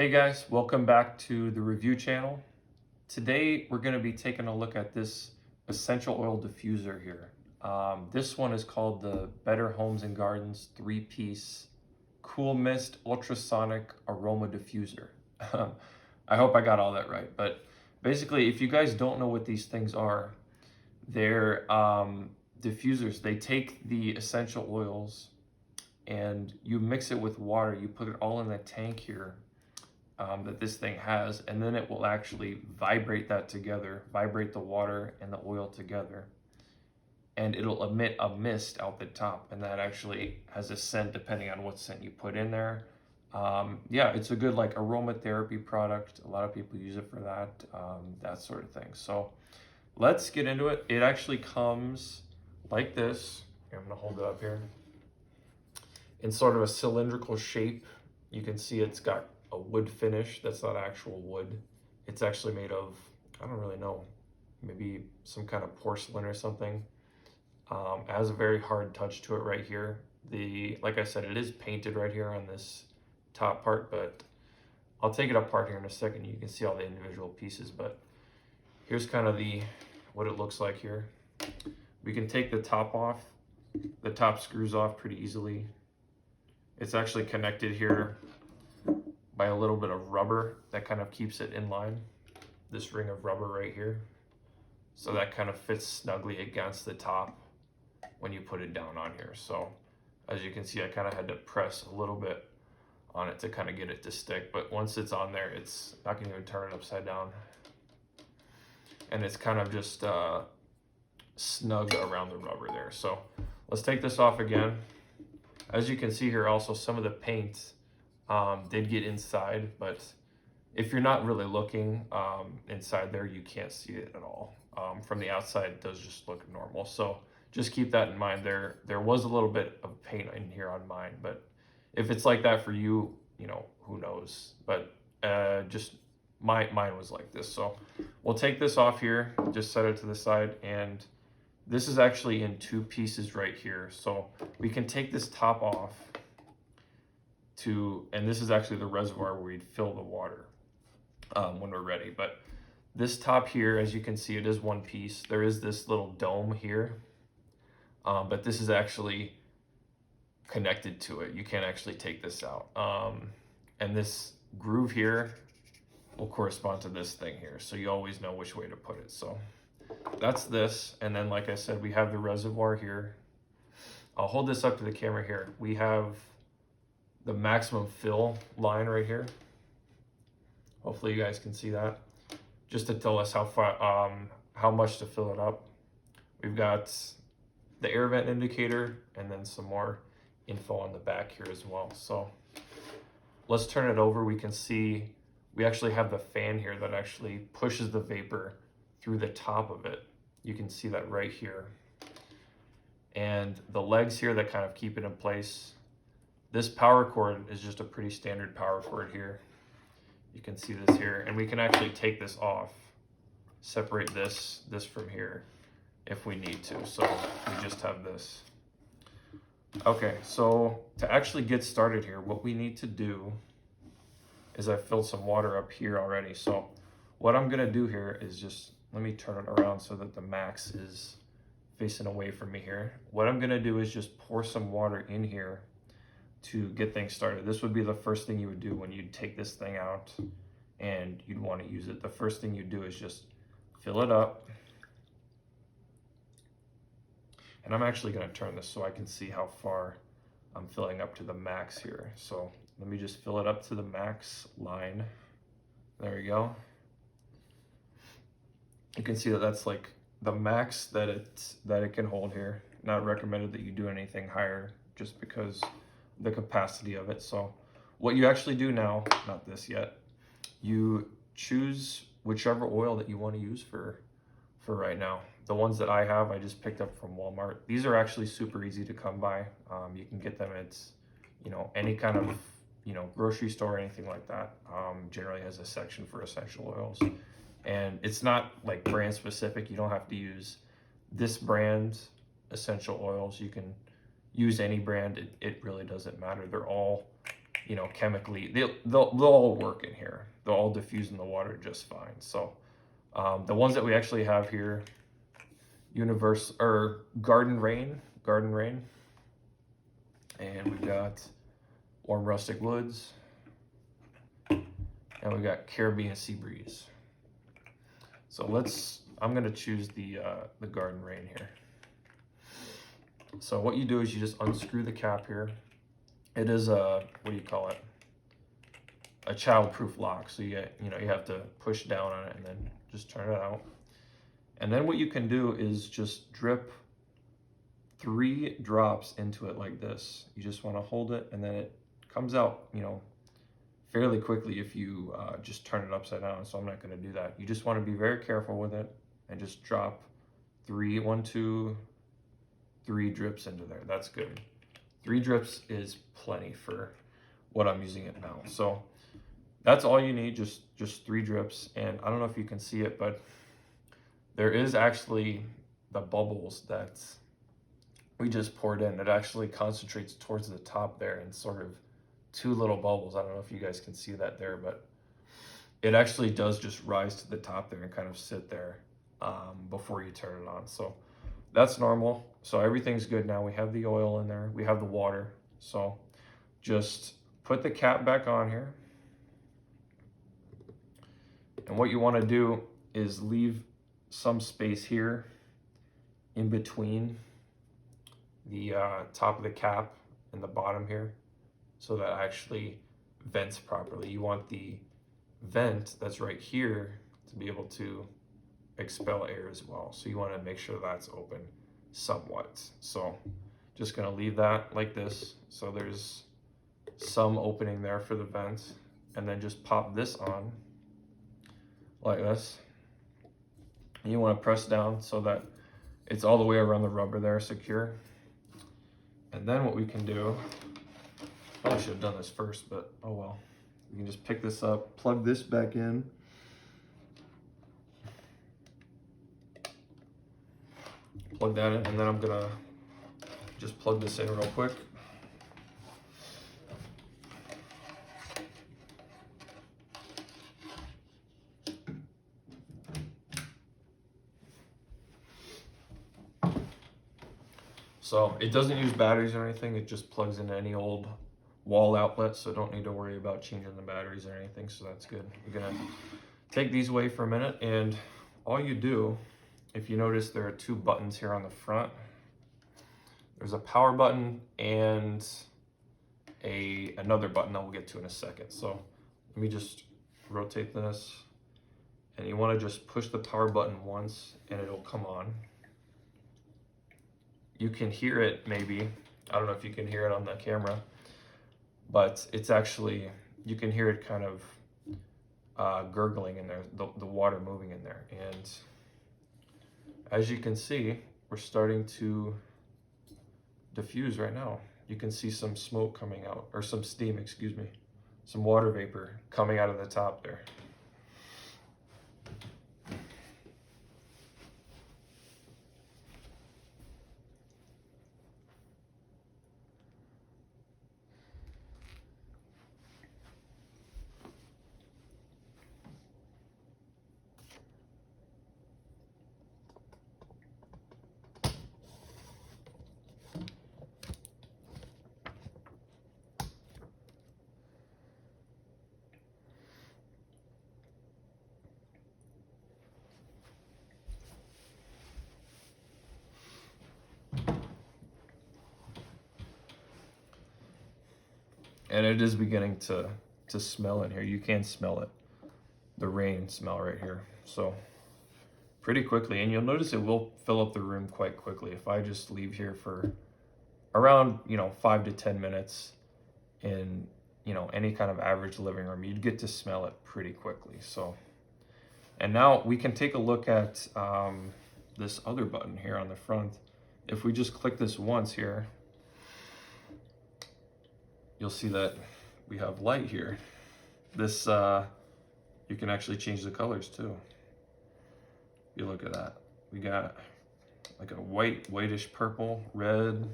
Hey guys, welcome back to the review channel. Today we're going to be taking a look at this essential oil diffuser here. This one is called the Better Homes and Gardens 3-piece Cool Mist Ultrasonic Aroma Diffuser. I hope I got all that right, but basically if you guys don't know what these things are, they're diffusers. They take the essential oils and you mix it with water. You put it all in a tank here that this thing has, and then it will actually vibrate that together, vibrate the water and the oil together, and it'll emit a mist out the top, and that actually has a scent depending on what scent you put in there. Yeah, it's a good like aromatherapy product. A lot of people use it for that, that sort of thing. So let's get into it. It actually comes like this. Here, I'm gonna hold it up here. In sort of a cylindrical shape. You can see it's got a wood finish. That's not actual wood. It's actually made of, I don't really know, maybe some kind of porcelain or something. It has a very hard touch to it right here. Like I said, it is painted right here on this top part, but I'll take it apart here in a second. You can see all the individual pieces, but here's kind of what it looks like here. We can take the top off. The top screws off pretty easily. It's actually connected here by a little bit of rubber that kind of keeps it in line. This ring of rubber right here. So that kind of fits snugly against the top when you put it down on here. So as you can see, I kind of had to press a little bit on it to kind of get it to stick. But once it's on there, it's not going to even turn it upside down. And it's kind of just snug around the rubber there. So let's take this off again. As you can see here, also some of the paint did get inside, but if you're not really looking inside there, you can't see it at all. From the outside, it does just look normal. So just keep that in mind. There was a little bit of paint in here on mine, but if it's like that for you, you know, who knows? But just mine was like this. So we'll take this off here, just set it to the side, and this is actually in 2 pieces right here. So we can take this top off and this is actually the reservoir where we'd fill the water when we're ready. But this top here, as you can see, it is 1 piece. There is this little dome here, but this is actually connected to it. You can't actually take this out. And this groove here will correspond to this thing here. So you always know which way to put it. So that's this. And then, like I said, we have the reservoir here. I'll hold this up to the camera here. We have the maximum fill line right here. Hopefully you guys can see that. Just to tell us how much to fill it up. We've got the air vent indicator and then some more info on the back here as well. So let's turn it over. We can see we actually have the fan here that actually pushes the vapor through the top of it. You can see that right here. And the legs here that kind of keep it in place. This power cord is just a pretty standard power cord here. You can see this here, and we can actually take this off, separate this from here if we need to. So we just have this. Okay, so to actually get started here, what we need to do is I filled some water up here already. So what I'm gonna do here is just, let me turn it around so that the max is facing away from me here. What I'm gonna do is just pour some water in here to get things started. This would be the first thing you would do when you'd take this thing out and you'd want to use it. The first thing you do is just fill it up. And I'm actually going to turn this so I can see how far I'm filling up to the max here. So let me just fill it up to the max line. There we go. You can see that that's like the max that it can hold here. Not recommended that you do anything higher just because the capacity of it. So what you actually do now, not this yet, you choose whichever oil that you want to use for right now. The ones that I have, I just picked up from Walmart. These are actually super easy to come by. You can get them at, you know, any kind of, you know, grocery store or anything like that. Generally has a section for essential oils. And it's not like brand specific. You don't have to use this brand essential oils. You can use any brand. It really doesn't matter. They're all you know, chemically, they'll all work in here. They'll all diffuse in the water just fine. So the ones that we actually have here, Garden Rain, and we've got Warm Rustic Woods, and we've got Caribbean Sea Breeze. So I'm gonna choose the Garden Rain here. So what you do is you just unscrew the cap here. It is a, what do you call it? A child-proof lock. So you have to push down on it and then just turn it out. And then what you can do is just drip 3 drops into it like this. You just want to hold it, and then it comes out, you know, fairly quickly if you just turn it upside down. So I'm not going to do that. You just want to be very careful with it and just drop 1, 2, 3 drips into there. That's good. 3 drips is plenty for what I'm using it now. So that's all you need, just 3 drips. And I don't know if you can see it, but there is actually the bubbles that we just poured in. It actually concentrates towards the top there and sort of 2 little bubbles. I don't know if you guys can see that there, but it actually does just rise to the top there and kind of sit there before you turn it on. So that's normal. So everything's good now. We have the oil in there. We have the water. So just put the cap back on here. And what you want to do is leave some space here in between the top of the cap and the bottom here, so that actually vents properly. You want the vent that's right here to be able to expel air as well. So you want to make sure that's open somewhat. So just going to leave that like this. So there's some opening there for the vent, and then just pop this on like this. And you want to press down so that it's all the way around the rubber there, secure. And then what we can do, I should have done this first, but oh well. You can just pick this up, plug this back in. Plug that in, and then I'm gonna just plug this in real quick. So it doesn't use batteries or anything, it just plugs into any old wall outlet, so don't need to worry about changing the batteries or anything, so that's good. You're gonna take these away for a minute, and all you do, if you notice, there are 2 buttons here on the front. There's a power button and another button that we'll get to in a second. So let me just rotate this, and you want to just push the power button once and it'll come on. You can hear it maybe, I don't know if you can hear it on the camera, but it's actually, you can hear it kind of gurgling in there, the water moving in there. And as you can see, we're starting to diffuse right now. You can see some smoke coming out, or some steam, excuse me, some water vapor coming out of the top there. And it is beginning to smell in here. You can smell it. The rain smell right here. So pretty quickly, and you'll notice it will fill up the room quite quickly. If I just leave here for around, 5 to 10 minutes in, any kind of average living room, you'd get to smell it pretty quickly. So, and now we can take a look at this other button here on the front. If we just click this once here, you'll see that we have light here. This, you can actually change the colors too. You look at that. We got like a whitish purple, red,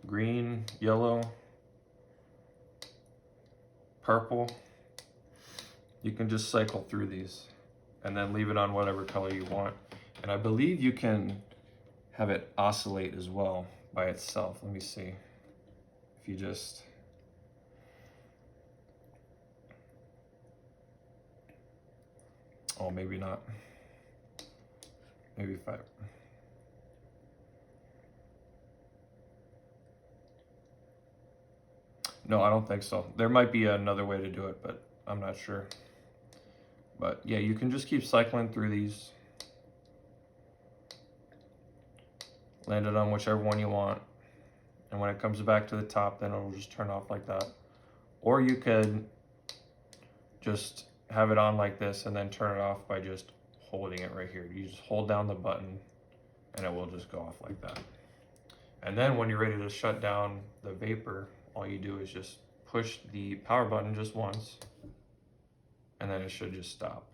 green, yellow, purple. You can just cycle through these and then leave it on whatever color you want. And I believe you can have it oscillate as well by itself. Let me see. If you just, oh, maybe not. Maybe if I, no, I don't think so. There might be another way to do it, but I'm not sure. But yeah, you can just keep cycling through these. Land it on whichever one you want. And when it comes back to the top, then it'll just turn off like that. Or you could just have it on like this and then turn it off by just holding it right here. You just hold down the button and it will just go off like that. And then when you're ready to shut down the vapor, all you do is just push the power button just once and then it should just stop.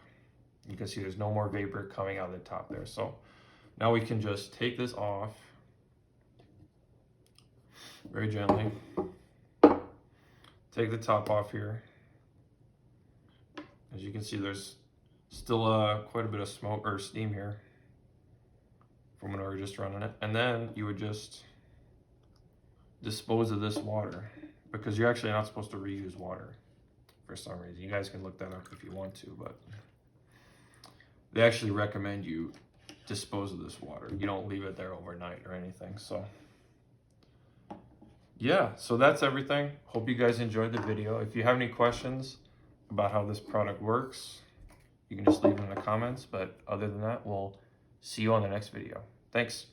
You can see there's no more vapor coming out of the top there. So now we can just take this off very gently. Take the top off here. As you can see, there's still quite a bit of smoke or steam here from when we were just running it. And then you would just dispose of this water, because you're actually not supposed to reuse water for some reason. You guys can look that up if you want to, but they actually recommend you dispose of this water. You don't leave it there overnight or anything. So yeah, so that's everything. Hope you guys enjoyed the video. If you have any questions about how this product works, you can just leave them in the comments. But other than that, we'll see you on the next video. Thanks.